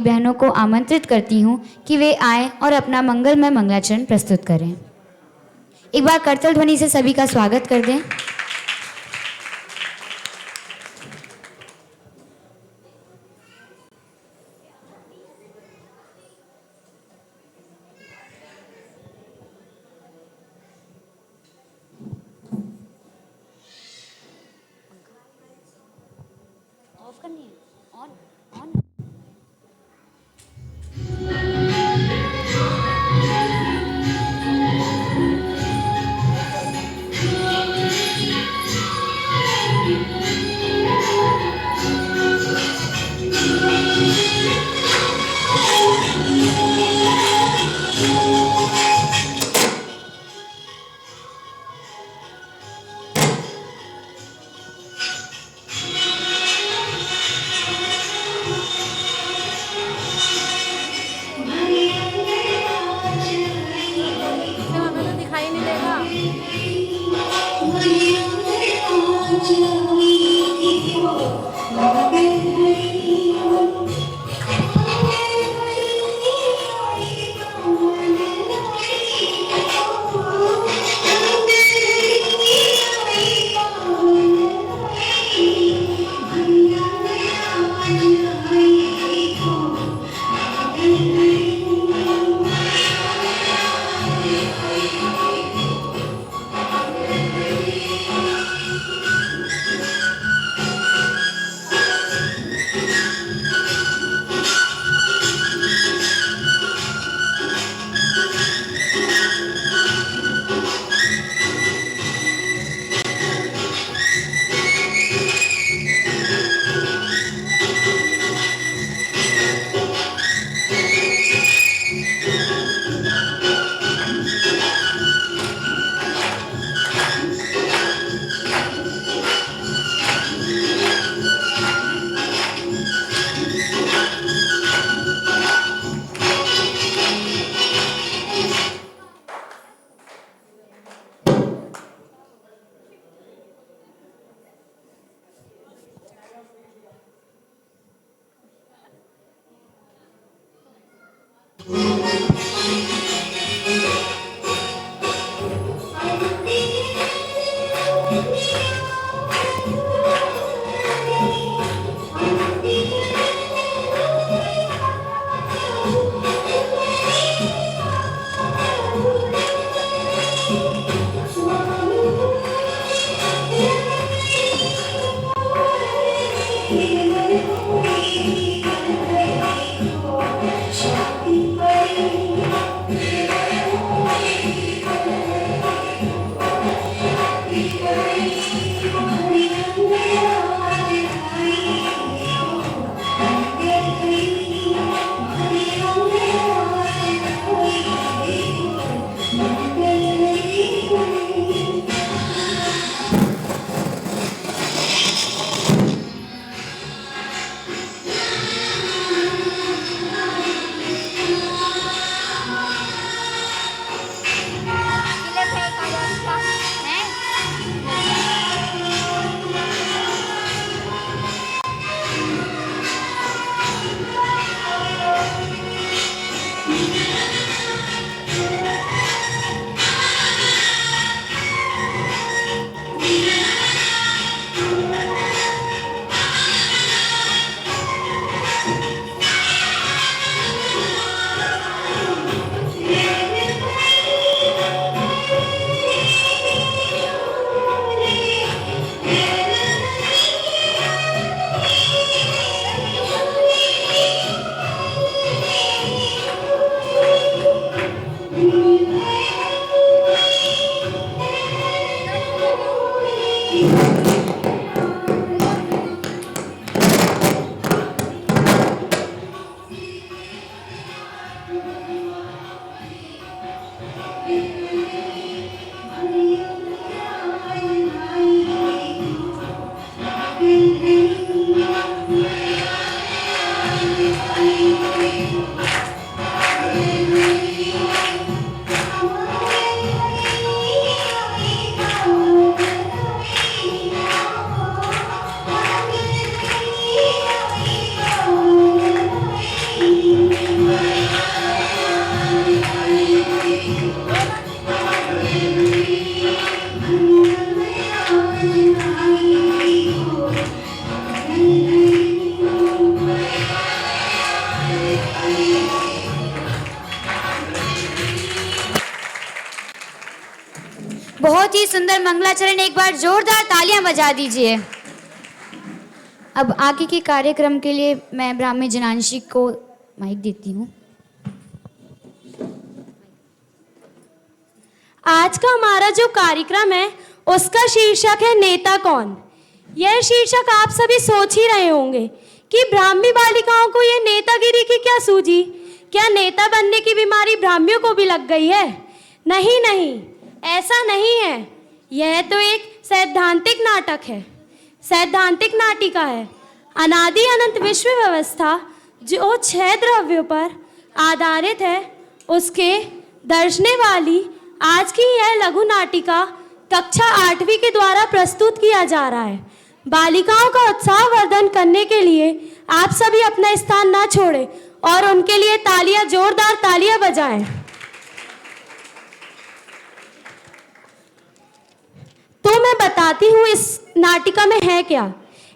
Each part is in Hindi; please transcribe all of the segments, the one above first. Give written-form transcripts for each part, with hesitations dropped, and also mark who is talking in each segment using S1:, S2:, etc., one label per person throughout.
S1: बहनों को आमंत्रित करती हूँ कि वे आएं और अपना मंगलमय मंगलाचरण प्रस्तुत करें। एक बार करताल ध्वनि से सभी का स्वागत कर दें। ऑफ करनी है, ऑन ऑन। बहुत ही सुंदर मंगलाचरण, एक बार जोरदार तालियां बजा दीजिए। अब आगे के कार्यक्रम के लिए मैं ब्राह्मी जनांशी को माइक देती हूँ।
S2: आज का हमारा जो कार्यक्रम है उसका शीर्षक है नेता कौन। यह शीर्षक आप सभी सोच ही रहे होंगे कि ब्राह्मी बालिकाओं को यह नेतागिरी की क्या सूझी, क्या नेता बनने की बीमारी ब्राह्मियों को भी लग गई है? नहीं नहीं, ऐसा नहीं है। यह तो एक सैद्धांतिक नाटक है, सैद्धांतिक नाटिका है। अनादि अनंत विश्व व्यवस्था जो 6 द्रव्यों पर आधारित है उसके दर्शने वाली आज की यह लघु नाटिका कक्षा 8वीं के द्वारा प्रस्तुत किया जा रहा है। बालिकाओं का उत्साहवर्धन करने के लिए आप सभी अपना स्थान ना छोड़ें और उनके लिए तालियां, जोरदार तालियां बजाएं। तो मैं बताती हूँ इस नाटिका में है क्या।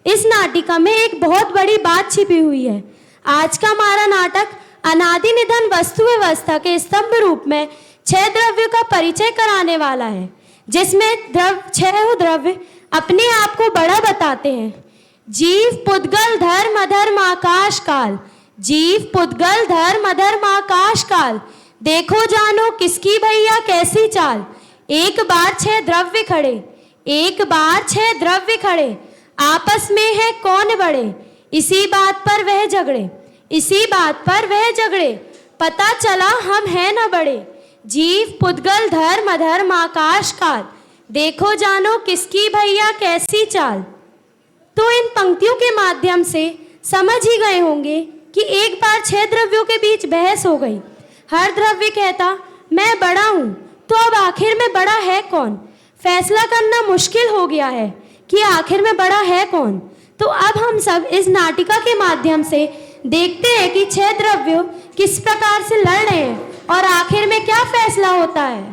S2: इस नाटिका में एक बहुत बड़ी बात छिपी हुई है। आज का हमारा नाटक अनादि निधन वस्तु व्यवस्था के स्तंभ रूप में 6 द्रव्यों का परिचय कराने वाला है, जिसमें 6 द्रव्य अपने आप को बड़ा बताते हैं। जीव, पुद्गल, धर्म, अधर्म, आकाश, काल। जीव, पुद्गल, धर्म, अधर्म, आकाश, काल। देखो जानो किसकी भैया कैसी चाल। एक बार 6 द्रव्य खड़े, एक बार 6 द्रव्य खड़े, आपस में है कौन बड़े। इसी बात पर वह झगड़े, इसी बात पर वह झगड़े, पता चला हम हैं न बड़े। जीव, पुद्गल, धर्म, अधर्म, आकाश, काल। देखो जानो किसकी भैया कैसी चाल। तो इन पंक्तियों के माध्यम से समझ ही गए होंगे कि एक बार 6 द्रव्यों के बीच बहस हो गई। हर द्रव्य कहता मैं बड़ा हूं, तो अब आखिर में बड़ा है कौन। फैसला करना मुश्किल हो गया है कि आखिर में बड़ा है कौन। तो अब हम सब इस नाटिका के माध्यम से देखते हैं कि 6 द्रव्यों किस प्रकार से लड़ रहे हैं और आखिर में क्या फैसला होता है।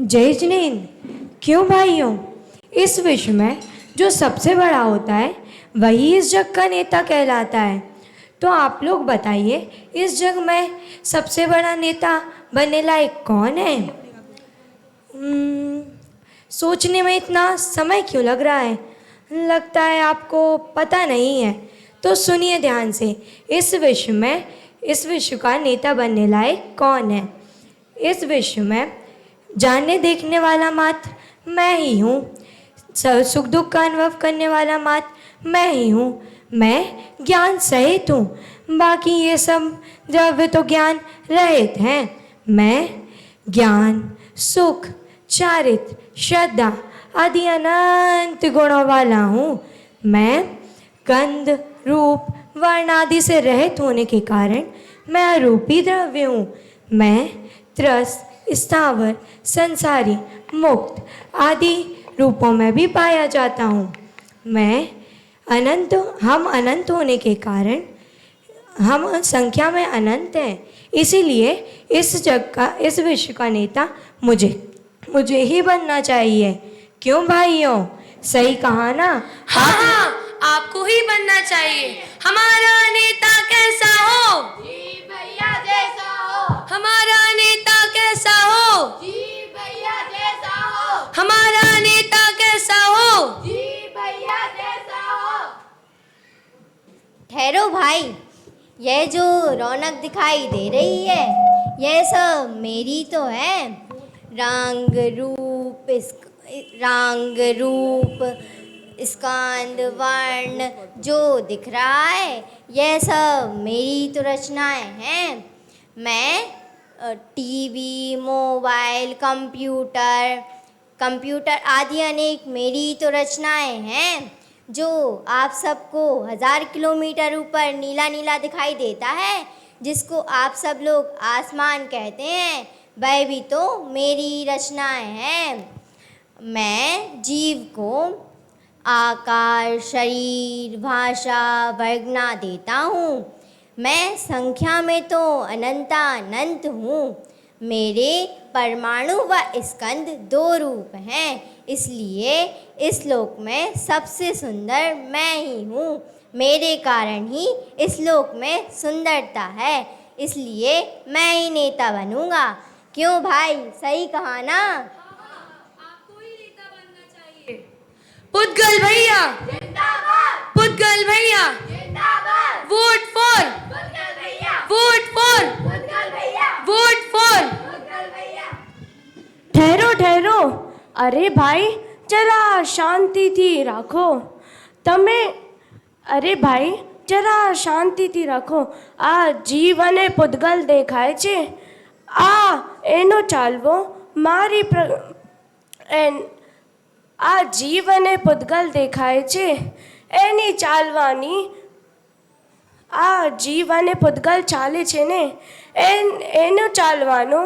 S3: जय जिनेंद्र। क्यों भाइयों, इस विश्व में जो सबसे बड़ा होता है वही इस जग का नेता कहलाता है। तो आप लोग बताइए, इस जग में सबसे बड़ा नेता बनने लायक कौन है? सोचने में इतना समय क्यों लग रहा है? लगता है आपको पता नहीं है। तो सुनिए ध्यान से, इस विश्व का नेता बनने लायक कौन है? इस विश्व में जानने देखने वाला मात्र मैं ही हूँ। सुख दुख का अनुभव करने वाला मात्र मैं ही हूँ। मैं ज्ञान सहित हूँ, बाकी ये सब द्रव्य तो ज्ञान रहित हैं। मैं ज्ञान, सुख, चारित्र, श्रद्धा आदि अनंत गुणों वाला हूँ। मैं गंध, रूप, वर्ण आदि से रहित होने के कारण मैं अरूपी द्रव्य हूँ। मैं त्रस्त, स्थावर, संसारी, मुक्त आदि रूपों में भी पाया जाता हूँ। हम अनंत होने के कारण हम संख्या में अनंत हैं। इसीलिए इस विश्व का नेता मुझे ही बनना चाहिए। क्यों भाइयों, सही कहा ना?
S2: हाँ, आपको ही बनना चाहिए। हमारा नेता कैसा हो?
S4: जी भैया जैसा हो।
S2: हमारा नेता कैसा हो?
S4: जी भैया जैसा हो।
S2: हमारा नेता कैसा हो?
S4: जी भैया जैसा हो।
S5: ठहरो भाई, यह जो रौनक दिखाई दे रही है यह सब मेरी तो है। रंग रूप स्कंद वर्ण जो दिख रहा है यह सब मेरी तो रचनाएं हैं। मैं टीवी, मोबाइल, कंप्यूटर आदि अनेक मेरी तो रचनाएं हैं। जो आप सबको 1000 किलोमीटर ऊपर नीला नीला दिखाई देता है, जिसको आप सब लोग आसमान कहते हैं, वह भी तो मेरी रचनाएं हैं। मैं जीव को आकार, शरीर, भाषा, वर्गना देता हूँ। मैं संख्या में तो अनंतानंत हूँ। मेरे परमाणु व स्कंद 2 रूप हैं, इसलिए इस लोक में सबसे सुंदर मैं ही हूँ। मेरे कारण ही इस लोक में सुंदरता है, इसलिए मैं ही नेता बनूंगा। क्यों भाई, सही कहा ना?
S3: आपको ही नेता बनना चाहिए। पुद्गल भैया
S4: जिंदाबाद,
S3: पुद्गल भैया
S4: जिंदाबाद,
S3: वोट फॉर,
S4: पुद्गल भैया,
S3: वोट फॉर,
S4: पुद्गल भैया,
S3: वोट फॉर।
S4: पुद्गल भैया।
S2: ठहरो ठहरो, अरे भाई जरा शांतिથી રાખો તમે। અરે ભાઈ જરા શાંતિથી રાખો। આ જીવ અને પૂતગલ દેખાય છે, આ એનો ચાલવો મારી આ જીવ અને પૂતગલ દેખાય છે એની ચાલવાની, આ જીવ અને પૂતગલ ચાલે છે ને એનો ચાલવાનો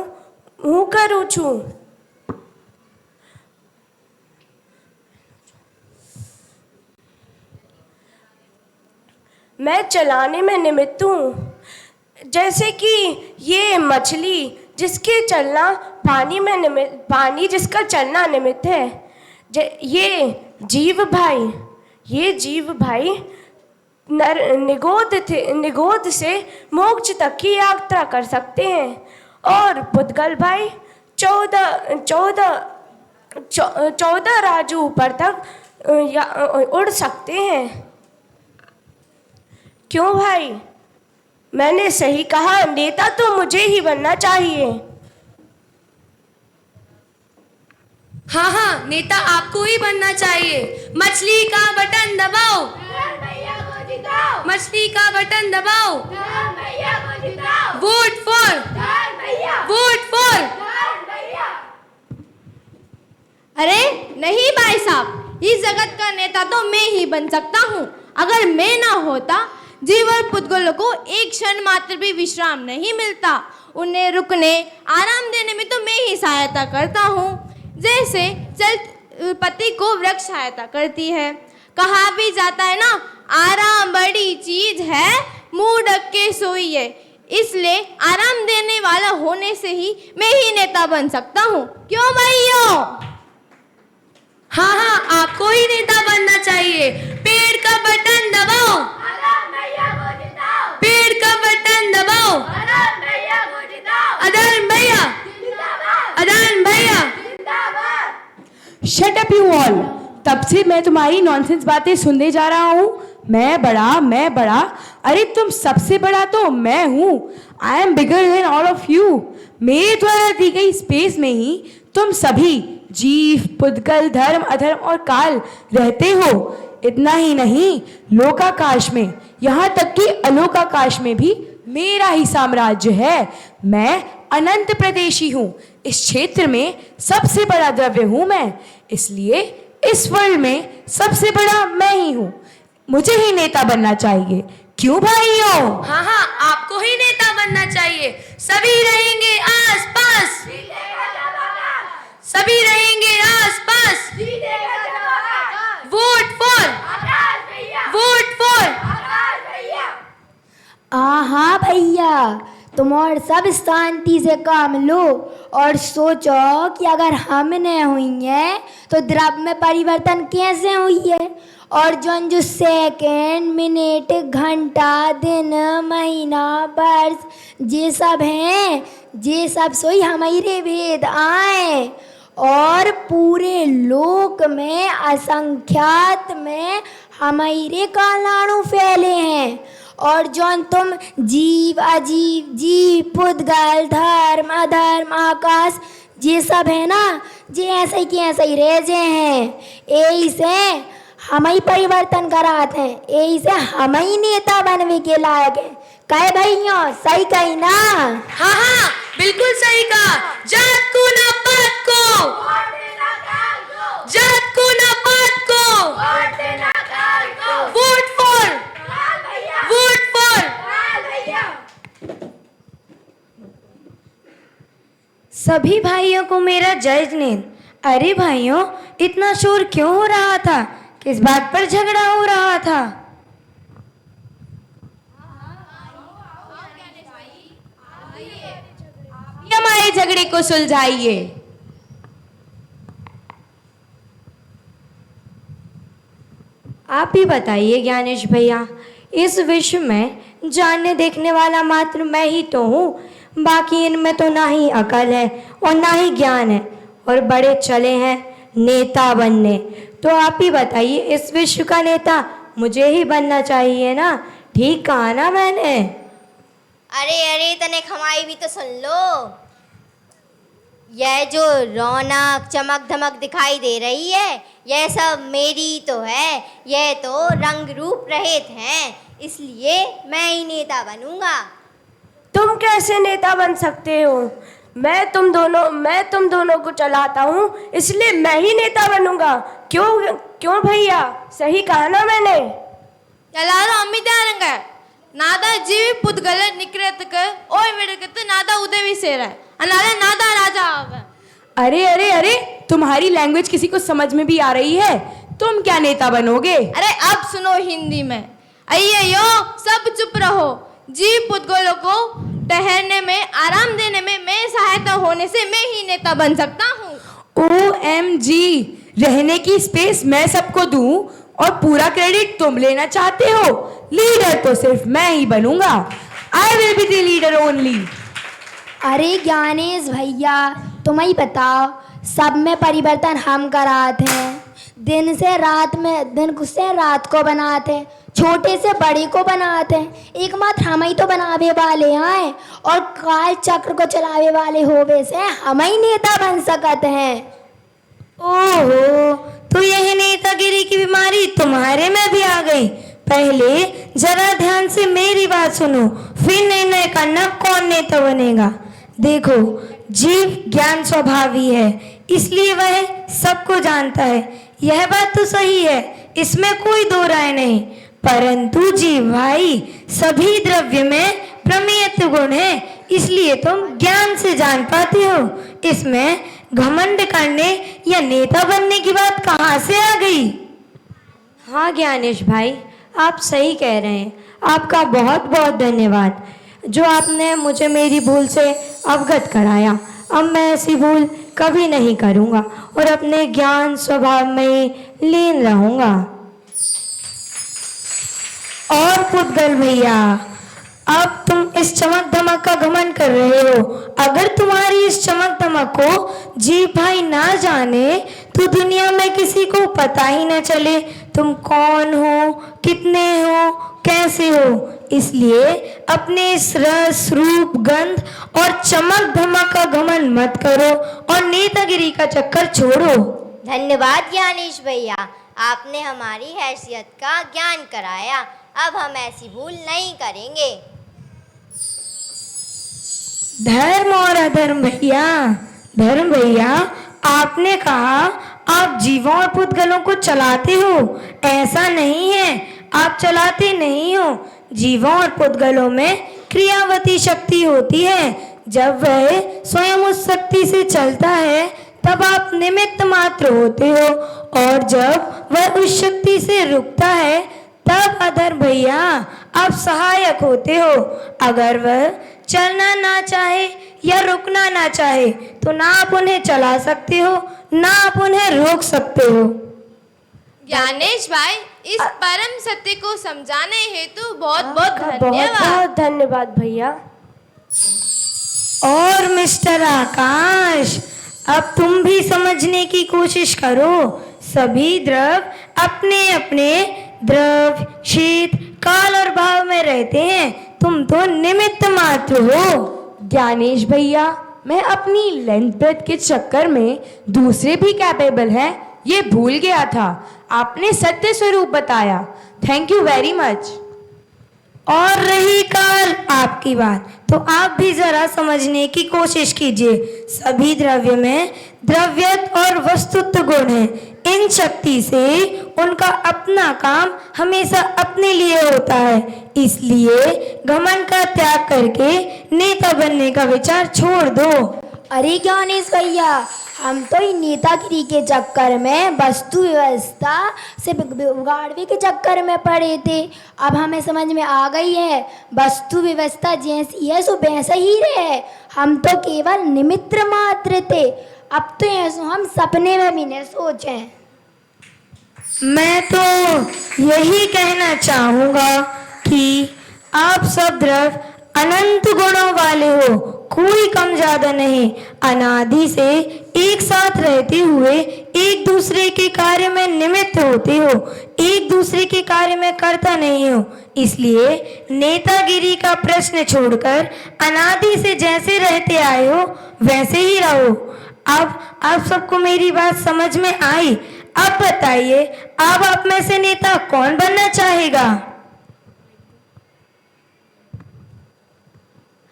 S2: હું કરું છું। मैं चलाने में निमित्त हूँ। जैसे कि ये मछली जिसके चलना पानी जिसका चलना निमित्त है, ये जीव भाई निगोद से मोक्ष तक की यात्रा कर सकते हैं। और पुद्गल भाई 14 राजू ऊपर तक उड़ सकते हैं। क्यों भाई, मैंने सही कहा? नेता तो मुझे ही बनना चाहिए।
S3: हाँ हाँ, नेता आपको ही बनना चाहिए। मछली का बटन दबाओ,
S4: धर्म भैया को जिताओ,
S3: मछली का बटन दबाओ।
S4: धर्म भैया को जिताओ,
S3: वोट फॉर,
S4: धर्म भैया,
S3: वोट फॉर।
S4: धर्म भैया।
S6: अरे नहीं भाई साहब, इस जगत का नेता तो मैं ही बन सकता हूँ। अगर मैं ना होता, जीव और पुद्गलों को एक क्षण मात्र भी विश्राम नहीं मिलता। उन्हें रुकने, आराम देने में तो मैं ही सहायता करता हूँ, जैसे चल पति को वृक्ष सहायता करती है। कहा भी जाता है ना, आराम बड़ी चीज है, मुंह ढक के सोइए। इसलिए आराम देने वाला होने से ही मैं ही नेता बन सकता हूँ। क्यों भाइयों?
S3: हाँ हाँ, आपको ही नेता बनना चाहिए। पेड़ का बटन दबाओ,
S4: धर्म भैया को जिताओ,
S3: पेड़ का बटन दबाओ।
S4: धर्म भैया को जिताओ,
S3: अधर्म भैया,
S4: जिंदाबाद,
S3: अधर्म भैया।
S4: जिंदाबाद।
S7: Shut up you all. तब से मैं तुम्हारी नॉनसेंस बातें सुनने जा रहा हूँ। मैं बड़ा। अरे तुम सबसे बड़ा तो मैं हूँ। I am bigger than all of you. मेरे द्वारा दी गई स्पेस में ही तुम सभी जीव, पुद्गल, धर्म, अधर्म और काल रहते हो। इतना ही नहीं, लोकाकाश में, यहाँ तक कि अलोकाकाश में भी मेरा ही साम्राज्य है। मैं अनंत प्रदेशी हूँ। इस क्षेत्र में सबसे बड़ा द्रव्य हूँ मैं, इसलिए इस वर्ल्ड में सबसे बड़ा मैं ही हूँ। मुझे ही नेता बनना चाहिए। क्यों भाइयों?
S3: हाँ हाँ, आपको ही नेता बनना चाहिए। सभी रहेंगे आस पास,
S4: जीतेगा जवाहर,
S3: सभी रहेंगे आस पास।
S4: जीतेगा जवाहर,
S3: वोट फॉर,
S4: आकाश भैया,
S3: वोट फॉर।
S4: आकाश भैया।
S8: हाँ भैया, तुम और सब शांति से काम लो और सोचो कि अगर हम न हुई हैं तो द्रव्य में परिवर्तन कैसे हुई है। और जो सेकंड, मिनट, घंटा, दिन, महीना, वर्ष ये सब हैं, ये सब सोई हमारे वेद आए। और पूरे लोक में असंख्यात में हमारे कालाणु फैले हैं। और जौन तुम जीव अजीव जीव पुद्गल धर्म अधर्म आकाश ये सब है ना, ये ऐसे ही कि ऐसे ही रह जे हैं। यही से हम ही परिवर्तन कराते हैं, यही से हम ही नेता बनने के लायक है। कहे भैया सही कही ना?
S7: हाँ हाँ बिल्कुल सही कहा। जात को ना पात को,
S4: वोट देना काल को,
S7: जात को ना पात को,
S4: वोट देना काल को,
S7: वोट फॉर,
S4: काल भैया,
S7: वोट फॉर।
S4: काल भैया।
S3: सभी भाइयों को मेरा जय जिनेंद्र। अरे भाइयों, इतना शोर क्यों हो रहा था? किस बात पर झगड़ा हो रहा था?
S7: हमारे झगड़े को सुलझाइए।
S3: आप ही बताइए ज्ञानेश भैया, इस विश्व में जानने देखने वाला मात्र मैं ही तो हूँ। बाकी इनमें तो ना ही अकल है और ना ही ज्ञान है, और बड़े चले हैं नेता बनने। तो आप ही बताइए, इस विश्व का नेता मुझे ही बनना चाहिए ना? ठीक कहा ना मैंने?
S5: अरे अरे तने खमाई भी तो सुन लो। यह जो रौनक चमक धमक दिखाई दे रही है, यह सब मेरी तो है। यह तो रंग रूप रहित हैं, इसलिए मैं ही नेता बनूंगा।
S7: तुम कैसे नेता बन सकते हो? मैं तुम दोनों को चलाता हूँ, इसलिए मैं ही नेता बनूंगा। क्यों भैया, सही कहा ना मैंने?
S6: ಎಲ್ಲರೂ ಅಮ್ಮಿದಾರಂಗ ನಾದ ಜೀವಿ ಪುದ್ಗಲ ನಿಕ್ರತಕ ಓಯ್ ವಿಡಕತ ನಾದ ಉದವಿ ಸೇರ ಅನಾದ ನಾದ राजा आवे।
S7: अरे अरे अरे, तुम्हारी लैंग्वेज किसी को समझ में भी आ रही है? तुम क्या नेता बनोगे?
S6: अरे अब सुनो हिंदी में। अय्यो सब चुप रहो। जीव पुद्गलों को ठहरने में आराम देने में मैं सहायता होने से मैं ही नेता बन सकता हूँ।
S7: OMG, रहने की स्पेस मैं सबको दूं और पूरा क्रेडिट तुम लेना चाहते हो? लीडर तो सिर्फ मैं ही बनूंगा। I will be the leader only.
S8: अरे ज्ञानेश भैया तुम ही बताओ, सब में परिवर्तन हम कराते हैं। दिन से रात को बनाते हैं, छोटे से बड़े को बनाते हैं। एकमात्र हम ही तो बनावे वाले हैं, और काल चक्र को चलावे वाले होवे से हम ही नेता बन सकते हैं।
S3: ओहो, तो यह नेतागिरी की बीमारी तुम्हारे में भी आ गई। पहले जरा ध्यान से मेरी बात सुनो, फिर निर्णय करना कौन नेता बनेगा। देखो, जीव ज्ञान स्वभावी है, इसलिए वह सबको जानता है। यह बात तो सही है, इसमें कोई दो राय नहीं। परंतु जीव भाई, सभी द्रव्य में प्रमेयत्व गुण है, इसलिए तुम ज्ञान से जान पाते हो। इसमें घमंड करने या नेता बनने की बात कहाँ से आ गई? हाँ ज्ञानेश भाई, आप सही कह रहे हैं। आपका बहुत बहुत धन्यवाद, जो आपने मुझे मेरी भूल से अवगत कराया। अब मैं ऐसी भूल कभी नहीं करूँगा और अपने ज्ञान स्वभाव में लीन रहूँगा। और पुद्गल भैया, अब तुम इस चमक धमक का घमंड कर रहे हो। अगर तुम्हारी इस चमक धमक को जी भाई ना जाने, तो दुनिया में किसी को पता ही न चले तुम कौन हो, कितने हो, कैसे हो। इसलिए अपने इस रस रूप गंध और चमक धमक का घमंड मत करो और नेतागिरी का चक्कर छोड़ो।
S5: धन्यवाद ज्ञानेश भैया, आपने हमारी हैसियत का ज्ञान कराया। अब हम ऐसी भूल नहीं करेंगे।
S3: धर्म और अधर्म भैया, धर्म भैया, आपने कहा आप जीवों और पुद्गलों को चलाते हो। ऐसा नहीं है, आप चलाते नहीं हो। जीवों और पुद्गलों में क्रियावती शक्ति होती है। जब वह स्वयं उस शक्ति से चलता है, तब आप निमित्त मात्र होते हो, और जब वह उस शक्ति से रुकता है, तब अधर भैया आप सहायक होते हो। अगर वह चलना ना चाहे या रुकना ना चाहे, तो ना आप उन्हें चला सकते हो, ना आप उन्हें रोक सकते हो।
S6: ज्ञानेश भाई, इस परम सत्य को समझाने हेतु बहुत बहुत धन्यवाद।
S7: बहुत धन्यवाद भैया।
S3: और मिस्टर आकाश, अब तुम भी समझने की कोशिश करो। सभी द्रव अपने अपने द्रव्य, क्षेत्र, काल और भाव में रहते हैं, तुम तो निमित्त मात्र हो।
S7: ज्ञानेश भैया, मैं अपनी लेंथ ब्रेथ के चक्कर में दूसरे भी कैपेबल हैं ये भूल गया था। आपने सत्य स्वरूप बताया। Thank you very much.
S3: और रही काल आपकी बात, तो आप भी जरा समझने की कोशिश कीजिए। सभी द्रव्य में द्रव्यत्व और वस्तुत्व गुण है। इन शक्ति से उनका अपना काम हमेशा अपने लिए होता है। इसलिए घमंड का त्याग करके नेता बनने का विचार छोड़ दो।
S8: अरे ज्ञानेश भैया, हम तो ही नेतागिरी के चक्कर में वस्तु व्यवस्था से बिगाड़ने के चक्कर में पड़े थे। अब हमें समझ में आ गई है, वस्तु व्यवस्था जैसी है सो वैसा ही रहे। हम तो केवल निमित्त मात्र थे। अब तो ऐसा हम सपने में भी नहीं सोचे।
S3: मैं तो यही कहना चाहूँगा कि आप सब द्रव्य अनंत गुणों वाले हो, कोई कम ज्यादा नहीं। अनादि से एक साथ रहते हुए एक दूसरे के कार्य में निमित्त होते हो, एक दूसरे के कार्य में कर्ता नहीं हो। इसलिए नेतागिरी का प्रश्न छोड़कर अनादि से जैसे रहते आए हो वैसे ही रहो। अब आप सबको मेरी बात समझ में आई। अब बताइए, अब आप में से नेता कौन बनना चाहेगा?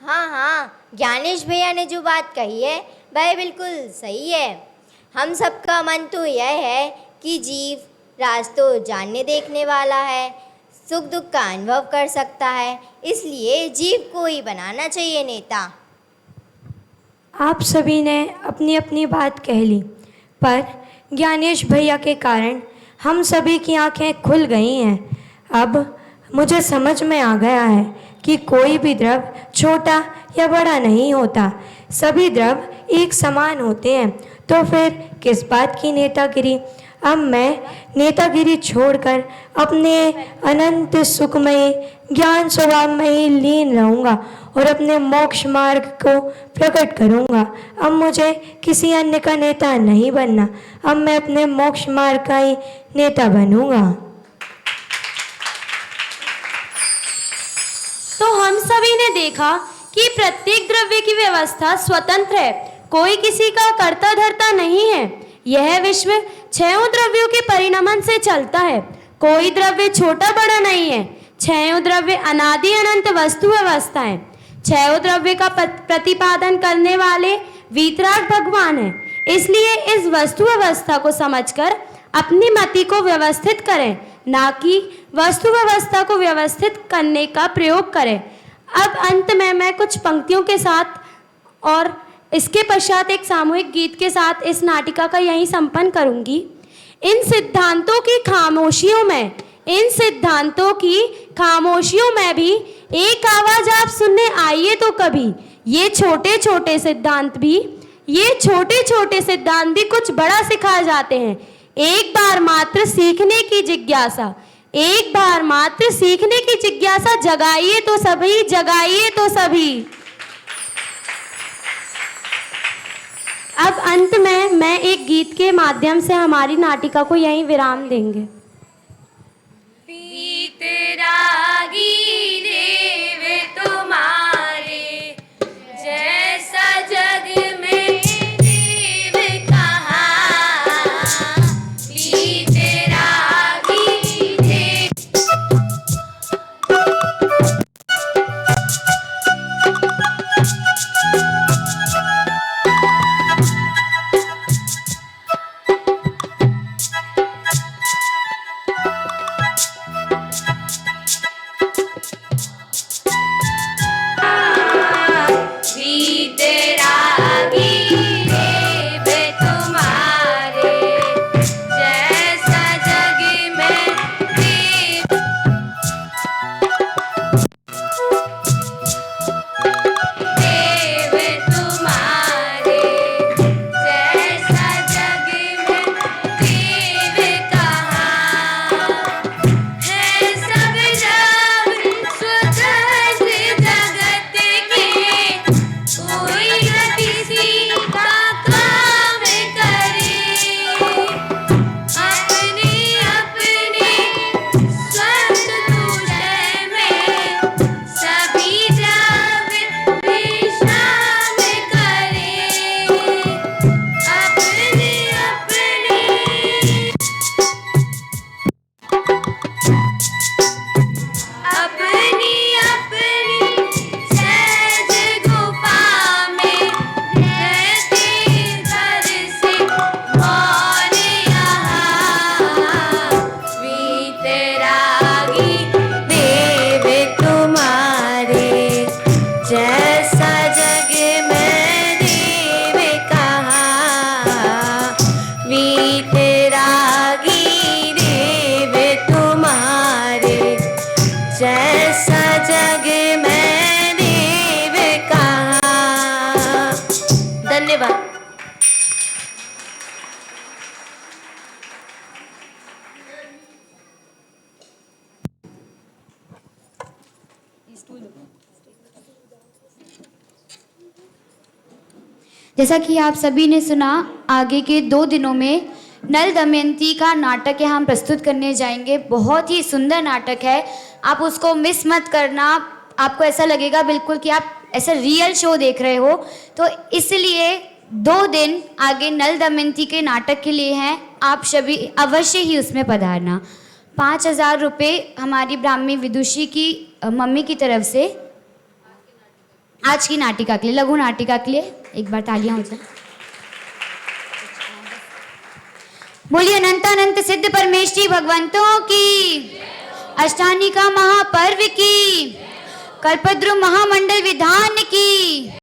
S5: हाँ हाँ, ज्ञानेश भैया ने जो बात कही है वह बिल्कुल सही है। हम सबका मन तो यह है कि जीव राज तो जानने देखने वाला है, सुख दुख का अनुभव कर सकता है। इसलिए जीव को ही बनाना चाहिए नेता।
S3: आप सभी ने अपनी अपनी बात कह ली, पर ज्ञानेश भैया के कारण हम सभी की आंखें खुल गई हैं। अब मुझे समझ में आ गया है कि कोई भी द्रव्य छोटा या बड़ा नहीं होता, सभी द्रव्य एक समान होते हैं। तो फिर किस बात की नेतागिरी? अब मैं नेतागिरी छोड़कर अपने अनंत सुखमय ज्ञान स्वभाव में ही लीन रहूँगा और अपने मोक्ष मार्ग को प्रकट करूँगा। अब मुझे किसी अन्य का नेता नहीं बनना, अब मैं अपने मोक्ष मार्ग का ही नेता बनूँगा।
S2: तो हम सभी ने देखा कि प्रत्येक द्रव्य की व्यवस्था स्वतंत्र है, कोई किसी का कर्ता धर्ता नहीं है। यह विश्व छयों द्रव्यों के परिणमन से चलता है, कोई द्रव्य छोटा बड़ा नहीं है। छयों द्रव्य अनादि अनंत वस्तु व्यवस्था है। छयों द्रव्य का प्रतिपादन करने वाले वीतराग भगवान है। इसलिए इस वस्तु व्यवस्था को समझकर अपनी मति को व्यवस्थित करें, ना कि वस्तु व्यवस्था को व्यवस्थित करने का प्रयोग करें। अब अंत में मैं कुछ पंक्तियों के साथ और इसके पश्चात एक सामूहिक गीत के साथ इस नाटिका का यहीं संपन्न करूंगी। इन सिद्धांतों की खामोशियों में भी एक आवाज आप सुनने आइए तो कभी। ये छोटे छोटे सिद्धांत भी कुछ बड़ा सिखा जाते हैं। एक बार मात्र सीखने की जिज्ञासा जगाइए तो सभी। अब अंत में मैं एक गीत के माध्यम से हमारी नाटिका को यहीं विराम देंगे।
S4: वीतरागी देव तुम्हारे जैसा जग में देव कहाँ। वीतरागी देव जैसा जग में देव कहाँ। धन्यवाद।
S1: जैसा कि आप सभी ने सुना, आगे के 2 दिनों में नल दमयंती का नाटक यहाँ हम प्रस्तुत करने जाएंगे। बहुत ही सुंदर नाटक है, आप उसको मिस मत करना। आपको ऐसा लगेगा बिल्कुल कि आप ऐसा रियल शो देख रहे हो। तो इसलिए 2 दिन आगे नल दमयंती के नाटक के लिए हैं, आप सभी अवश्य ही उसमें पधारना। 5,000 रुपये हमारी ब्राह्मी विदुषी की मम्मी की तरफ से आज की नाटिका के लिए, लघु नाटिका के लिए। एक बार तालियां हो जाए। बोलिए अनंतानंत सिद्ध परमेश्वरी भगवंतों की, अष्टानी का महापर्व की, कल्पद्रु महामंडल विधान